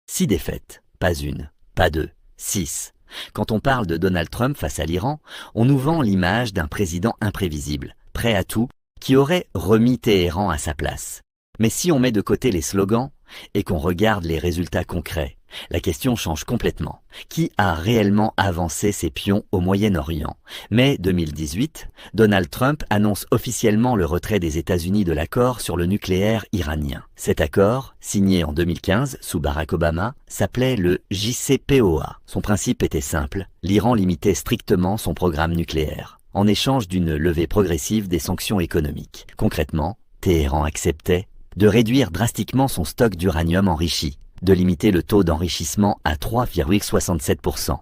6 défaites, pas une, pas deux, 6. Quand on parle de Donald Trump face à l'Iran, on nous vend l'image d'un président imprévisible, prêt à tout, qui aurait remis Téhéran à sa place. Mais si on met de côté les slogans et qu'on regarde les résultats concrets, la question change complètement. Qui a réellement avancé ses pions au Moyen-Orient? Mai 2018, Donald Trump annonce officiellement le retrait des États-Unis de l'accord sur le nucléaire iranien. Cet accord, signé en 2015 sous Barack Obama, s'appelait le JCPOA. Son principe était simple, l'Iran limitait strictement son programme nucléaire, en échange d'une levée progressive des sanctions économiques. Concrètement, Téhéran acceptait de réduire drastiquement son stock d'uranium enrichi, de limiter le taux d'enrichissement à 3,67%,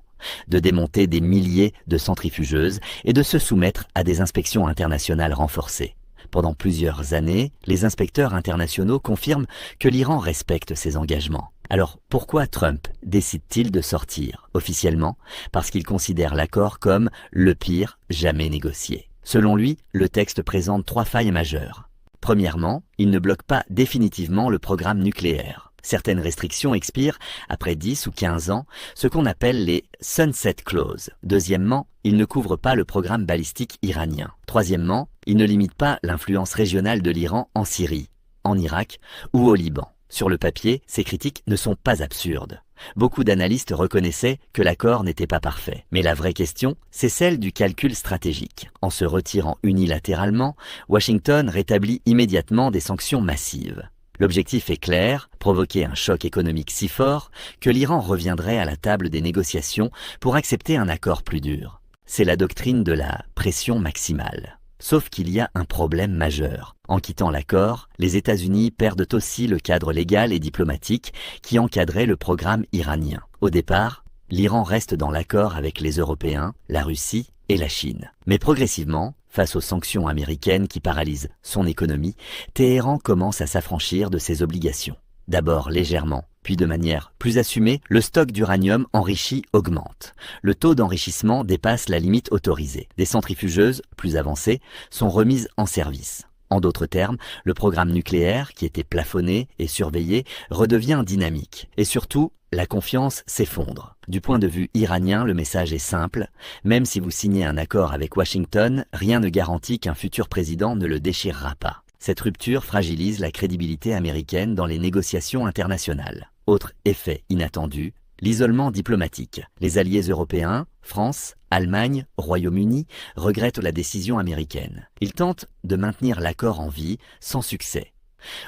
de démonter des milliers de centrifugeuses et de se soumettre à des inspections internationales renforcées. Pendant plusieurs années, les inspecteurs internationaux confirment que l'Iran respecte ses engagements. Alors pourquoi Trump décide-t-il de sortir? Officiellement, parce qu'il considère l'accord comme le pire jamais négocié. Selon lui, le texte présente 3 failles majeures. Premièrement, il ne bloque pas définitivement le programme nucléaire. Certaines restrictions expirent après 10 ou 15 ans, ce qu'on appelle les Sunset Clauses. Deuxièmement, il ne couvre pas le programme balistique iranien. Troisièmement, il ne limite pas l'influence régionale de l'Iran en Syrie, en Irak ou au Liban. Sur le papier, ces critiques ne sont pas absurdes. Beaucoup d'analystes reconnaissaient que l'accord n'était pas parfait. Mais la vraie question, c'est celle du calcul stratégique. En se retirant unilatéralement, Washington rétablit immédiatement des sanctions massives. L'objectif est clair, provoquer un choc économique si fort que l'Iran reviendrait à la table des négociations pour accepter un accord plus dur. C'est la doctrine de la pression maximale. Sauf qu'il y a un problème majeur. En quittant l'accord, les États-Unis perdent aussi le cadre légal et diplomatique qui encadrait le programme iranien. Au départ, l'Iran reste dans l'accord avec les Européens, la Russie et la Chine. Mais progressivement, face aux sanctions américaines qui paralysent son économie, Téhéran commence à s'affranchir de ses obligations. D'abord légèrement, puis de manière plus assumée, le stock d'uranium enrichi augmente. Le taux d'enrichissement dépasse la limite autorisée. Des centrifugeuses plus avancées sont remises en service. En d'autres termes, le programme nucléaire, qui était plafonné et surveillé, redevient dynamique. Et surtout, la confiance s'effondre. Du point de vue iranien, le message est simple. Même si vous signez un accord avec Washington, rien ne garantit qu'un futur président ne le déchirera pas. Cette rupture fragilise la crédibilité américaine dans les négociations internationales. Autre effet inattendu, l'isolement diplomatique. Les alliés européens, France, Allemagne, Royaume-Uni, regrettent la décision américaine. Ils tentent de maintenir l'accord en vie, sans succès.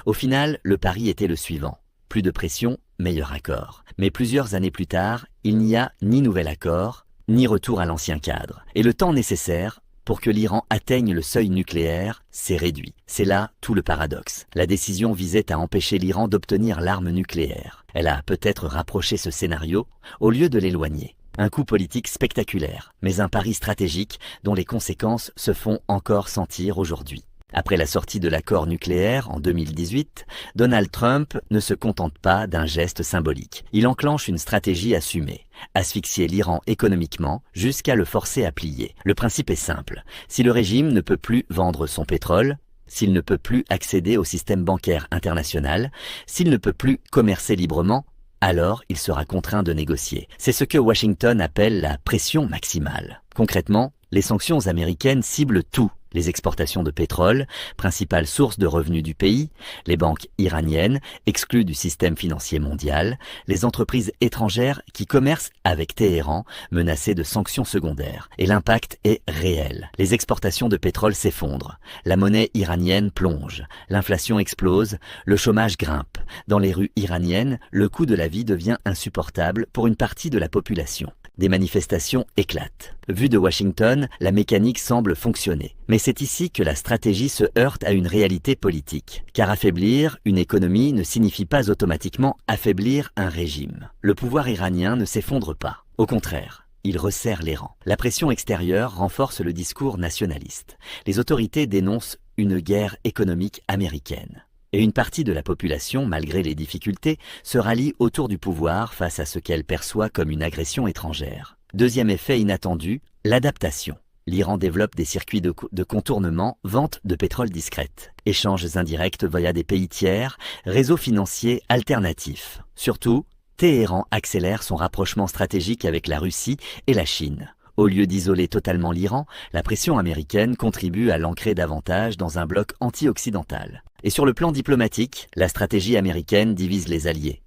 Au final, le pari était le suivant. Plus de pression, meilleur accord. Mais plusieurs années plus tard, il n'y a ni nouvel accord, ni retour à l'ancien cadre. Et le temps nécessaire pour que l'Iran atteigne le seuil nucléaire s'est réduit. C'est là tout le paradoxe. La décision visait à empêcher l'Iran d'obtenir l'arme nucléaire. Elle a peut-être rapproché ce scénario au lieu de l'éloigner. Un coup politique spectaculaire, mais un pari stratégique dont les conséquences se font encore sentir aujourd'hui. Après la sortie de l'accord nucléaire en 2018, Donald Trump ne se contente pas d'un geste symbolique. Il enclenche une stratégie assumée, asphyxier l'Iran économiquement jusqu'à le forcer à plier. Le principe est simple, si le régime ne peut plus vendre son pétrole, s'il ne peut plus accéder au système bancaire international, s'il ne peut plus commercer librement, alors il sera contraint de négocier. C'est ce que Washington appelle la pression maximale. Concrètement, les sanctions américaines ciblent tout. Les exportations de pétrole, principale source de revenus du pays, les banques iraniennes, exclues du système financier mondial, les entreprises étrangères qui commercent avec Téhéran, menacées de sanctions secondaires. Et l'impact est réel. Les exportations de pétrole s'effondrent, la monnaie iranienne plonge, l'inflation explose, le chômage grimpe. Dans les rues iraniennes, le coût de la vie devient insupportable pour une partie de la population. Des manifestations éclatent. Vu de Washington, la mécanique semble fonctionner. Mais c'est ici que la stratégie se heurte à une réalité politique. Car affaiblir une économie ne signifie pas automatiquement affaiblir un régime. Le pouvoir iranien ne s'effondre pas. Au contraire, il resserre les rangs. La pression extérieure renforce le discours nationaliste. Les autorités dénoncent une guerre économique américaine. Et une partie de la population, malgré les difficultés, se rallie autour du pouvoir face à ce qu'elle perçoit comme une agression étrangère. Deuxième effet inattendu, l'adaptation. L'Iran développe des circuits de contournement, vente de pétrole discrète, échanges indirects via des pays tiers, réseaux financiers alternatifs. Surtout, Téhéran accélère son rapprochement stratégique avec la Russie et la Chine. Au lieu d'isoler totalement l'Iran, la pression américaine contribue à l'ancrer davantage dans un bloc anti-occidental. Et sur le plan diplomatique, la stratégie américaine divise les alliés.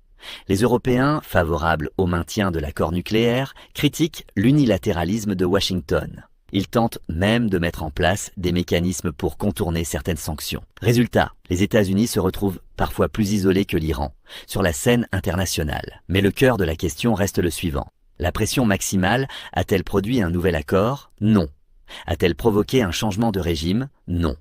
Les Européens, favorables au maintien de l'accord nucléaire, critiquent l'unilatéralisme de Washington. Ils tentent même de mettre en place des mécanismes pour contourner certaines sanctions. Résultat, les États-Unis se retrouvent parfois plus isolés que l'Iran sur la scène internationale. Mais le cœur de la question reste le suivant. La pression maximale a-t-elle produit un nouvel accord? Non. A-t-elle provoqué un changement de régime? Non.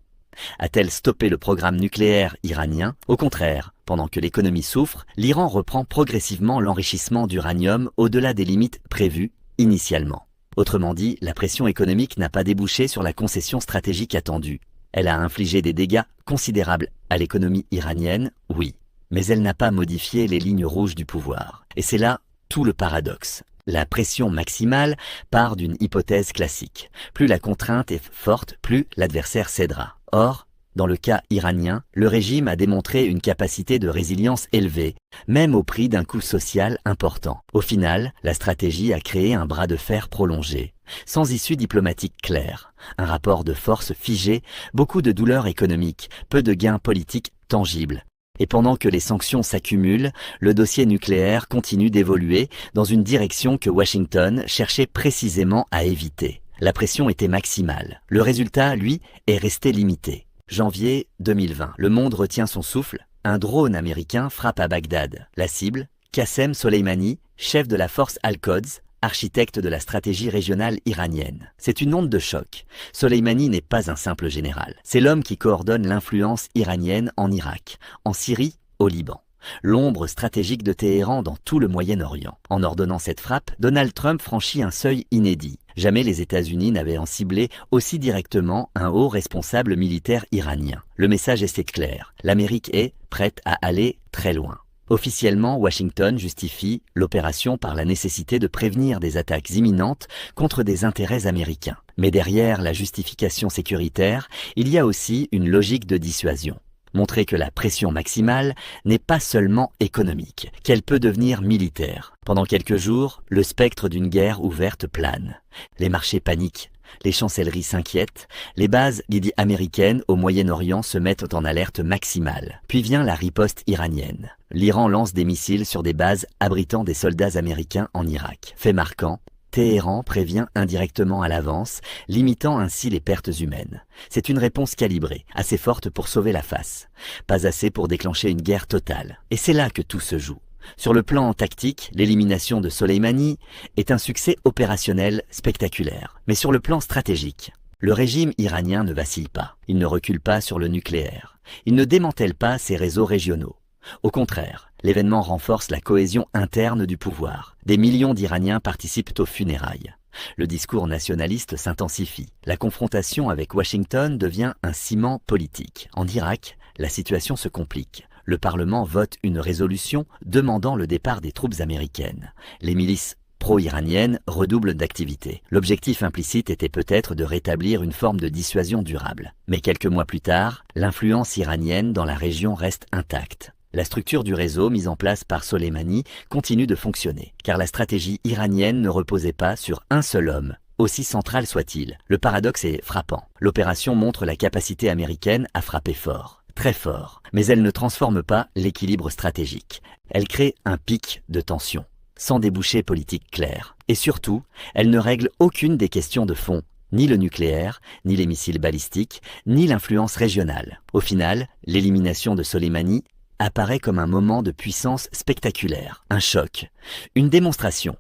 A-t-elle stoppé le programme nucléaire iranien? Au contraire, pendant que l'économie souffre, l'Iran reprend progressivement l'enrichissement d'uranium au-delà des limites prévues initialement. Autrement dit, la pression économique n'a pas débouché sur la concession stratégique attendue. Elle a infligé des dégâts considérables à l'économie iranienne, oui, mais elle n'a pas modifié les lignes rouges du pouvoir. Et c'est là tout le paradoxe. La pression maximale part d'une hypothèse classique. Plus la contrainte est forte, plus l'adversaire cédera. Or, dans le cas iranien, le régime a démontré une capacité de résilience élevée, même au prix d'un coût social important. Au final, la stratégie a créé un bras de fer prolongé, sans issue diplomatique claire, un rapport de force figé, beaucoup de douleurs économiques, peu de gains politiques tangibles. Et pendant que les sanctions s'accumulent, le dossier nucléaire continue d'évoluer dans une direction que Washington cherchait précisément à éviter. La pression était maximale. Le résultat, lui, est resté limité. Janvier 2020, le monde retient son souffle. Un drone américain frappe à Bagdad. La cible, Qassem Soleimani, chef de la force Al-Quds, architecte de la stratégie régionale iranienne. C'est une onde de choc. Soleimani n'est pas un simple général. C'est l'homme qui coordonne l'influence iranienne en Irak, en Syrie, au Liban. L'ombre stratégique de Téhéran dans tout le Moyen-Orient. En ordonnant cette frappe, Donald Trump franchit un seuil inédit. Jamais les États-Unis n'avaient en ciblé aussi directement un haut responsable militaire iranien. Le message est clair. L'Amérique est prête à aller très loin. Officiellement, Washington justifie l'opération par la nécessité de prévenir des attaques imminentes contre des intérêts américains. Mais derrière la justification sécuritaire, il y a aussi une logique de dissuasion. Montrer que la pression maximale n'est pas seulement économique, qu'elle peut devenir militaire. Pendant quelques jours, le spectre d'une guerre ouverte plane. Les marchés paniquent. Les chancelleries s'inquiètent, les bases américaines au Moyen-Orient se mettent en alerte maximale. Puis vient la riposte iranienne. L'Iran lance des missiles sur des bases abritant des soldats américains en Irak. Fait marquant, Téhéran prévient indirectement à l'avance, limitant ainsi les pertes humaines. C'est une réponse calibrée, assez forte pour sauver la face, pas assez pour déclencher une guerre totale. Et c'est là que tout se joue. Sur le plan tactique, l'élimination de Soleimani est un succès opérationnel spectaculaire. Mais sur le plan stratégique, le régime iranien ne vacille pas. Il ne recule pas sur le nucléaire. Il ne démantèle pas ses réseaux régionaux. Au contraire, l'événement renforce la cohésion interne du pouvoir. Des millions d'Iraniens participent aux funérailles. Le discours nationaliste s'intensifie. La confrontation avec Washington devient un ciment politique. En Irak, la situation se complique. Le Parlement vote une résolution demandant le départ des troupes américaines. Les milices pro-iraniennes redoublent d'activité. L'objectif implicite était peut-être de rétablir une forme de dissuasion durable. Mais quelques mois plus tard, l'influence iranienne dans la région reste intacte. La structure du réseau mise en place par Soleimani continue de fonctionner, car la stratégie iranienne ne reposait pas sur un seul homme, aussi central soit-il. Le paradoxe est frappant. L'opération montre la capacité américaine à frapper fort, très fort, mais elle ne transforme pas l'équilibre stratégique. Elle crée un pic de tension, sans débouché politique clair. Et surtout, elle ne règle aucune des questions de fond, ni le nucléaire, ni les missiles balistiques, ni l'influence régionale. Au final, l'élimination de Soleimani apparaît comme un moment de puissance spectaculaire, un choc, une démonstration.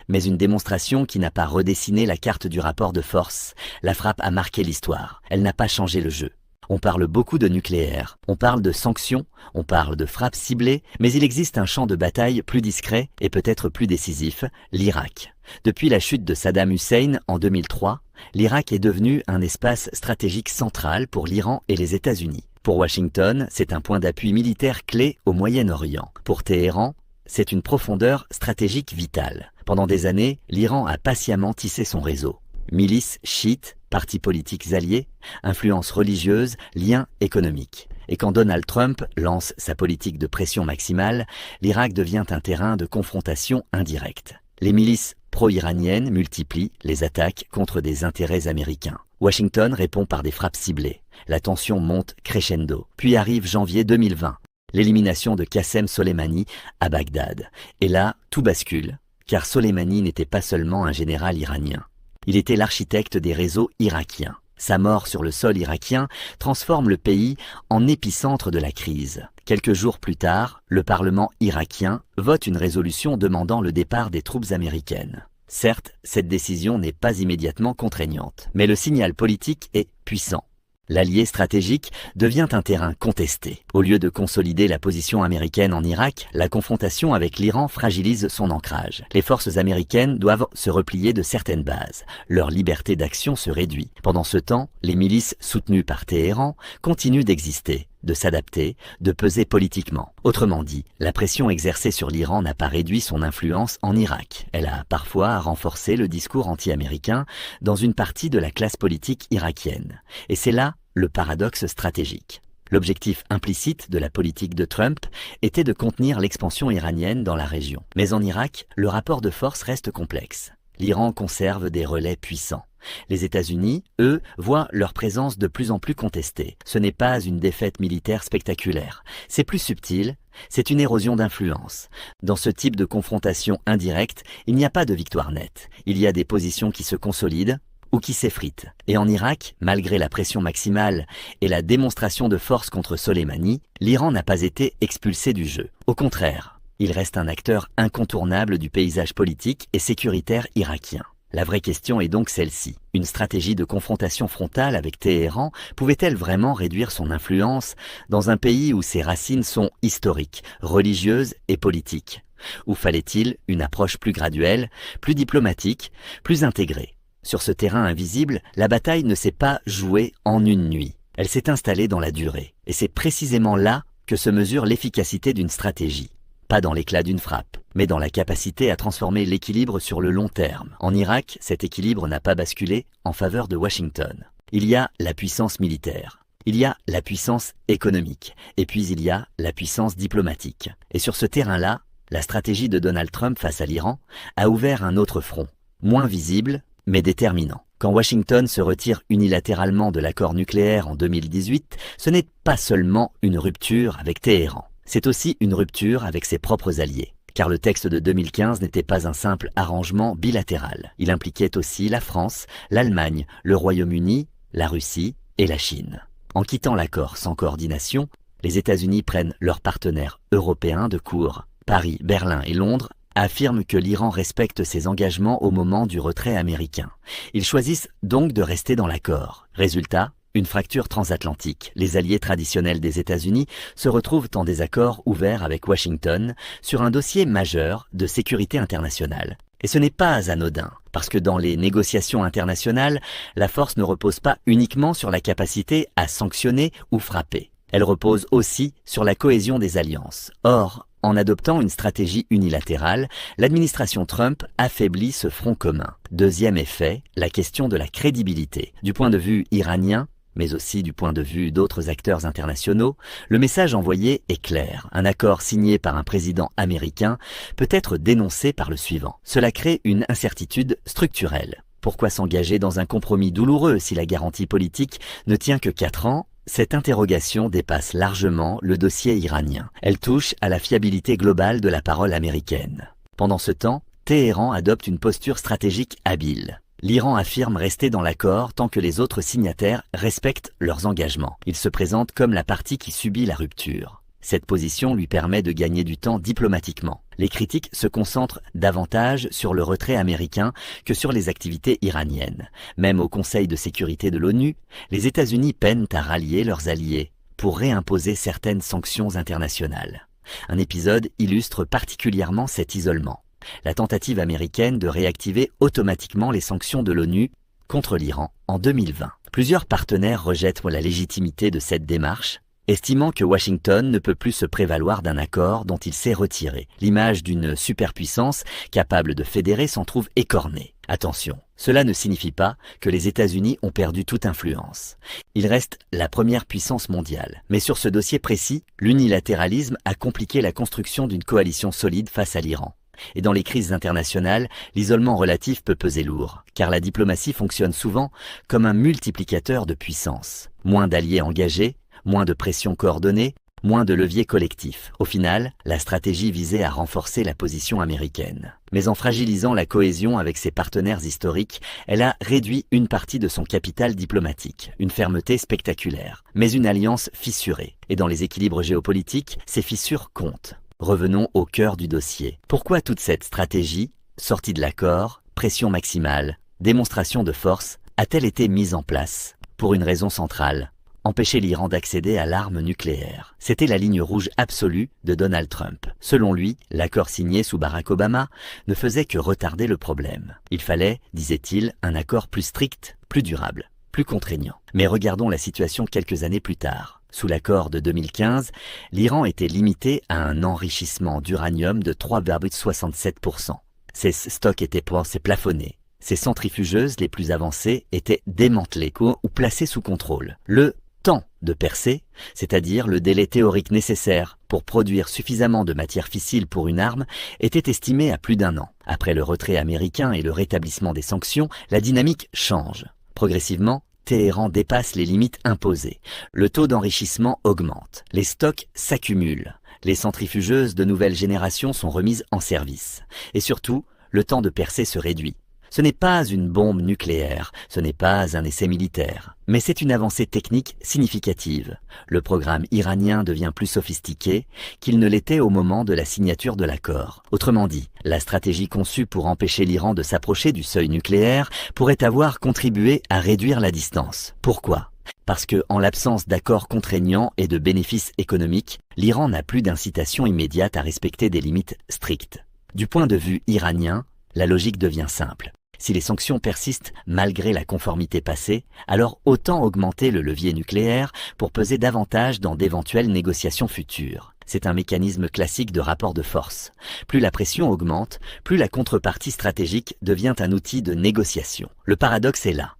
Mais une démonstration qui n'a pas redessiné la carte du rapport de force. La frappe a marqué l'histoire, elle n'a pas changé le jeu. On parle beaucoup de nucléaire, on parle de sanctions, on parle de frappes ciblées, mais il existe un champ de bataille plus discret et peut-être plus décisif, l'Irak. Depuis la chute de Saddam Hussein en 2003, l'Irak est devenu un espace stratégique central pour l'Iran et les États-Unis. Pour Washington, c'est un point d'appui militaire clé au Moyen-Orient. Pour Téhéran, c'est une profondeur stratégique vitale. Pendant des années, l'Iran a patiemment tissé son réseau. Milices chiites, partis politiques alliés, influences religieuses, liens économiques. Et quand Donald Trump lance sa politique de pression maximale, l'Irak devient un terrain de confrontation indirecte. Les milices pro-iraniennes multiplient les attaques contre des intérêts américains. Washington répond par des frappes ciblées. La tension monte crescendo. Puis arrive janvier 2020, l'élimination de Qassem Soleimani à Bagdad. Et là, tout bascule, car Soleimani n'était pas seulement un général iranien. Il était l'architecte des réseaux irakiens. Sa mort sur le sol irakien transforme le pays en épicentre de la crise. Quelques jours plus tard, le Parlement irakien vote une résolution demandant le départ des troupes américaines. Certes, cette décision n'est pas immédiatement contraignante, mais le signal politique est puissant. L'allié stratégique devient un terrain contesté. Au lieu de consolider la position américaine en Irak, la confrontation avec l'Iran fragilise son ancrage. Les forces américaines doivent se replier de certaines bases. Leur liberté d'action se réduit. Pendant ce temps, les milices soutenues par Téhéran continuent d'exister, de s'adapter, de peser politiquement. Autrement dit, la pression exercée sur l'Iran n'a pas réduit son influence en Irak. Elle a parfois renforcé le discours anti-américain dans une partie de la classe politique irakienne. Et c'est là le paradoxe stratégique. L'objectif implicite de la politique de Trump était de contenir l'expansion iranienne dans la région. Mais en Irak, le rapport de force reste complexe. L'Iran conserve des relais puissants. Les États-Unis, eux, voient leur présence de plus en plus contestée. Ce n'est pas une défaite militaire spectaculaire. C'est plus subtil, c'est une érosion d'influence. Dans ce type de confrontation indirecte, il n'y a pas de victoire nette. Il y a des positions qui se consolident ou qui s'effritent. Et en Irak, malgré la pression maximale et la démonstration de force contre Soleimani, l'Iran n'a pas été expulsé du jeu. Au contraire, il reste un acteur incontournable du paysage politique et sécuritaire irakien. La vraie question est donc celle-ci. Une stratégie de confrontation frontale avec Téhéran pouvait-elle vraiment réduire son influence dans un pays où ses racines sont historiques, religieuses et politiques? Ou fallait-il une approche plus graduelle, plus diplomatique, plus intégrée? Sur ce terrain invisible, la bataille ne s'est pas jouée en une nuit. Elle s'est installée dans la durée. Et c'est précisément là que se mesure l'efficacité d'une stratégie. Pas dans l'éclat d'une frappe, mais dans la capacité à transformer l'équilibre sur le long terme. En Irak, cet équilibre n'a pas basculé en faveur de Washington. Il y a la puissance militaire, il y a la puissance économique, et puis il y a la puissance diplomatique. Et sur ce terrain-là, la stratégie de Donald Trump face à l'Iran a ouvert un autre front, moins visible, mais déterminant. Quand Washington se retire unilatéralement de l'accord nucléaire en 2018, ce n'est pas seulement une rupture avec Téhéran. C'est aussi une rupture avec ses propres alliés, car le texte de 2015 n'était pas un simple arrangement bilatéral. Il impliquait aussi la France, l'Allemagne, le Royaume-Uni, la Russie et la Chine. En quittant l'accord sans coordination, les États-Unis prennent leurs partenaires européens de court. Paris, Berlin et Londres affirment que l'Iran respecte ses engagements au moment du retrait américain. Ils choisissent donc de rester dans l'accord. Résultat, une fracture transatlantique. Les alliés traditionnels des États-Unis se retrouvent en désaccord ouvert avec Washington sur un dossier majeur de sécurité internationale. Et ce n'est pas anodin, parce que dans les négociations internationales, la force ne repose pas uniquement sur la capacité à sanctionner ou frapper. Elle repose aussi sur la cohésion des alliances. Or, en adoptant une stratégie unilatérale, l'administration Trump affaiblit ce front commun. Deuxième effet, la question de la crédibilité. Du point de vue iranien, mais aussi du point de vue d'autres acteurs internationaux, le message envoyé est clair. Un accord signé par un président américain peut être dénoncé par le suivant. Cela crée une incertitude structurelle. Pourquoi s'engager dans un compromis douloureux si la garantie politique ne tient que 4 ans ? Cette interrogation dépasse largement le dossier iranien. Elle touche à la fiabilité globale de la parole américaine. Pendant ce temps, Téhéran adopte une posture stratégique habile. L'Iran affirme rester dans l'accord tant que les autres signataires respectent leurs engagements. Il se présente comme la partie qui subit la rupture. Cette position lui permet de gagner du temps diplomatiquement. Les critiques se concentrent davantage sur le retrait américain que sur les activités iraniennes. Même au Conseil de sécurité de l'ONU, les États-Unis peinent à rallier leurs alliés pour réimposer certaines sanctions internationales. Un épisode illustre particulièrement cet isolement. La tentative américaine de réactiver automatiquement les sanctions de l'ONU contre l'Iran en 2020. Plusieurs partenaires rejettent la légitimité de cette démarche, estimant que Washington ne peut plus se prévaloir d'un accord dont il s'est retiré. L'image d'une superpuissance capable de fédérer s'en trouve écornée. Attention, cela ne signifie pas que les États-Unis ont perdu toute influence. Ils restent la première puissance mondiale. Mais sur ce dossier précis, l'unilatéralisme a compliqué la construction d'une coalition solide face à l'Iran. Et dans les crises internationales, l'isolement relatif peut peser lourd, car la diplomatie fonctionne souvent comme un multiplicateur de puissance. Moins d'alliés engagés, moins de pression coordonnée, moins de leviers collectifs. Au final, la stratégie visait à renforcer la position américaine. Mais en fragilisant la cohésion avec ses partenaires historiques, elle a réduit une partie de son capital diplomatique, une fermeté spectaculaire, mais une alliance fissurée. Et dans les équilibres géopolitiques, ces fissures comptent. Revenons au cœur du dossier. Pourquoi toute cette stratégie, sortie de l'accord, pression maximale, démonstration de force, a-t-elle été mise en place? Pour une raison centrale: empêcher l'Iran d'accéder à l'arme nucléaire. C'était la ligne rouge absolue de Donald Trump. Selon lui, l'accord signé sous Barack Obama ne faisait que retarder le problème. Il fallait, disait-il, un accord plus strict, plus durable, plus contraignant. Mais regardons la situation quelques années plus tard. Sous l'accord de 2015, l'Iran était limité à un enrichissement d'uranium de 3,67%. Ses stocks étaient plafonnés. Ses centrifugeuses les plus avancées étaient démantelées ou placées sous contrôle. Le temps de percer, c'est-à-dire le délai théorique nécessaire pour produire suffisamment de matière fissile pour une arme, était estimé à plus d'1 an. Après le retrait américain et le rétablissement des sanctions, la dynamique change. Progressivement, Téhéran dépasse les limites imposées. Le taux d'enrichissement augmente. Les stocks s'accumulent. Les centrifugeuses de nouvelle génération sont remises en service. Et surtout, le temps de percer se réduit. Ce n'est pas une bombe nucléaire, ce n'est pas un essai militaire, mais c'est une avancée technique significative. Le programme iranien devient plus sophistiqué qu'il ne l'était au moment de la signature de l'accord. Autrement dit, la stratégie conçue pour empêcher l'Iran de s'approcher du seuil nucléaire pourrait avoir contribué à réduire la distance. Pourquoi ? Parce que, en l'absence d'accords contraignants et de bénéfices économiques, l'Iran n'a plus d'incitation immédiate à respecter des limites strictes. Du point de vue iranien, la logique devient simple. Si les sanctions persistent malgré la conformité passée, alors autant augmenter le levier nucléaire pour peser davantage dans d'éventuelles négociations futures. C'est un mécanisme classique de rapport de force. Plus la pression augmente, plus la contrepartie stratégique devient un outil de négociation. Le paradoxe est là.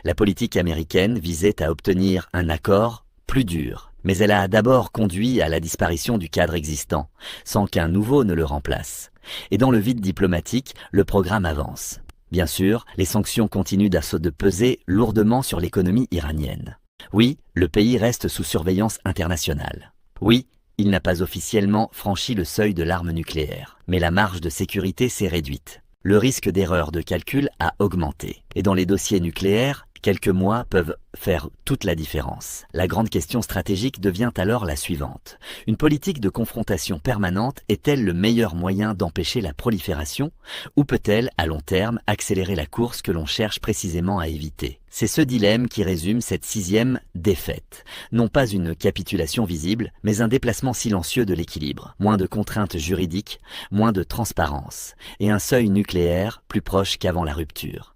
La politique américaine visait à obtenir un accord plus dur, mais elle a d'abord conduit à la disparition du cadre existant, sans qu'un nouveau ne le remplace. Et dans le vide diplomatique, le programme avance. Bien sûr, les sanctions continuent de peser lourdement sur l'économie iranienne. Oui, le pays reste sous surveillance internationale. Oui, il n'a pas officiellement franchi le seuil de l'arme nucléaire, mais la marge de sécurité s'est réduite. Le risque d'erreur de calcul a augmenté. Et dans les dossiers nucléaires, quelques mois peuvent faire toute la différence. La grande question stratégique devient alors la suivante. Une politique de confrontation permanente est-elle le meilleur moyen d'empêcher la prolifération ou peut-elle, à long terme, accélérer la course que l'on cherche précisément à éviter? C'est ce dilemme qui résume cette 6e défaite. Non pas une capitulation visible, mais un déplacement silencieux de l'équilibre. Moins de contraintes juridiques, moins de transparence, et un seuil nucléaire plus proche qu'avant la rupture.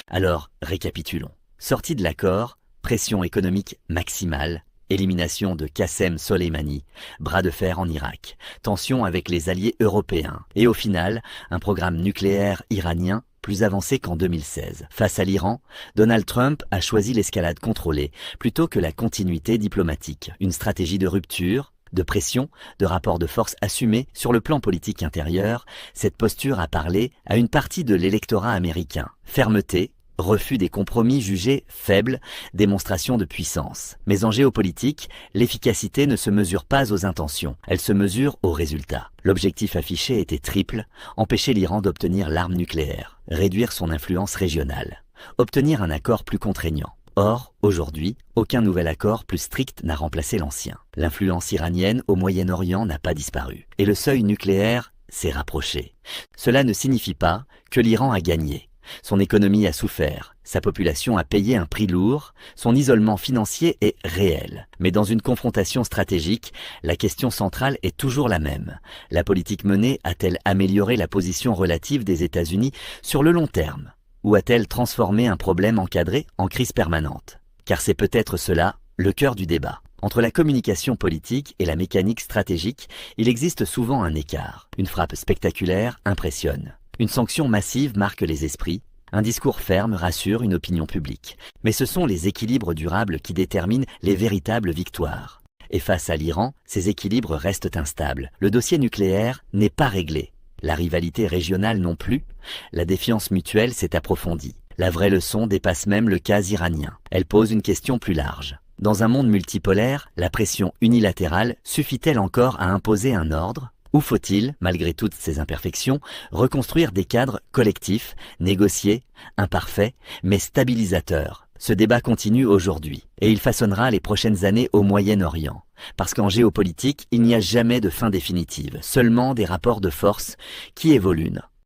Alors, récapitulons. Sortie de l'accord, pression économique maximale, élimination de Qassem Soleimani, bras de fer en Irak, tension avec les alliés européens, et au final, un programme nucléaire iranien plus avancé qu'en 2016. Face à l'Iran, Donald Trump a choisi l'escalade contrôlée plutôt que la continuité diplomatique. Une stratégie de rupture, de pression, de rapport de force assumé sur le plan politique intérieur. Cette posture a parlé à une partie de l'électorat américain. Fermeté, refus des compromis jugés faibles, démonstration de puissance. Mais en géopolitique, l'efficacité ne se mesure pas aux intentions, elle se mesure aux résultats. L'objectif affiché était triple: empêcher l'Iran d'obtenir l'arme nucléaire, réduire son influence régionale, obtenir un accord plus contraignant. Or, aujourd'hui, aucun nouvel accord plus strict n'a remplacé l'ancien. L'influence iranienne au Moyen-Orient n'a pas disparu, et le seuil nucléaire s'est rapproché. Cela ne signifie pas que l'Iran a gagné. Son économie a souffert, sa population a payé un prix lourd, son isolement financier est réel. Mais dans une confrontation stratégique, la question centrale est toujours la même. La politique menée a-t-elle amélioré la position relative des États-Unis sur le long terme? Ou a-t-elle transformé un problème encadré en crise permanente? Car c'est peut-être cela, le cœur du débat. Entre la communication politique et la mécanique stratégique, il existe souvent un écart. Une frappe spectaculaire impressionne. Une sanction massive marque les esprits. Un discours ferme rassure une opinion publique. Mais ce sont les équilibres durables qui déterminent les véritables victoires. Et face à l'Iran, ces équilibres restent instables. Le dossier nucléaire n'est pas réglé. La rivalité régionale non plus. La défiance mutuelle s'est approfondie. La vraie leçon dépasse même le cas iranien. Elle pose une question plus large. Dans un monde multipolaire, la pression unilatérale suffit-elle encore à imposer un ordre ? Ou faut-il, malgré toutes ces imperfections, reconstruire des cadres collectifs, négociés, imparfaits, mais stabilisateurs ? Ce débat continue aujourd'hui, et il façonnera les prochaines années au Moyen-Orient. Parce qu'en géopolitique, il n'y a jamais de fin définitive, seulement des rapports de force qui évoluent.